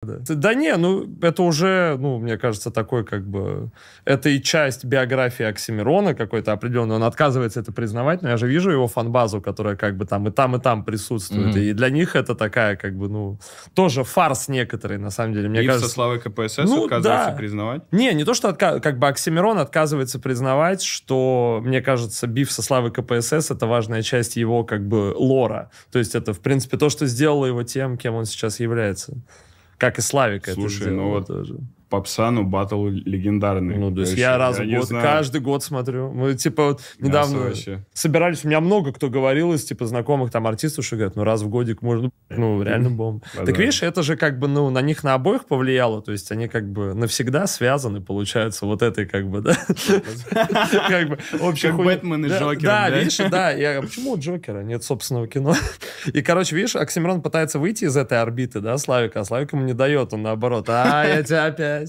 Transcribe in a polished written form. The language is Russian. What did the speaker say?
Да не, ну, это уже, ну, мне кажется, такой, как бы, это и часть биографии Оксимирона какой-то определенный, он отказывается это признавать, но я же вижу его фан-базу, которая как бы там и там присутствует, и для них это такая, как бы, ну, тоже фарс некоторый, на самом деле, мне Биф кажется. со Славой КПСС Ну, отказывается да. признавать? Не то, что как бы Оксимирон отказывается признавать, что, мне кажется, биф со Славой КПСС — это важная часть его, как бы, лора. То есть это, в принципе, то, что сделало его тем, кем он сейчас является. Как и Славика это Слушай, сделало ну вот тоже. Попса, ну, батл легендарный. Ну, то есть я раз в год, каждый год смотрю. Мы, типа, вот недавно собирались, у меня много кто говорил из, типа, знакомых там артистов, что говорят, ну, раз в годик можно, ну, реально бомба. Так видишь, это же, как бы, ну, на них на обоих повлияло, то есть они, как бы, навсегда связаны, получается, вот этой, как бы, да? Как бы, как Бэтмен и Джокер. Да, видишь, да. Почему у Джокера нет собственного кино? И, короче, видишь, Оксимирон пытается выйти из этой орбиты, да, Славика, а Славик ему не дает, он наоборот, я тебя опять...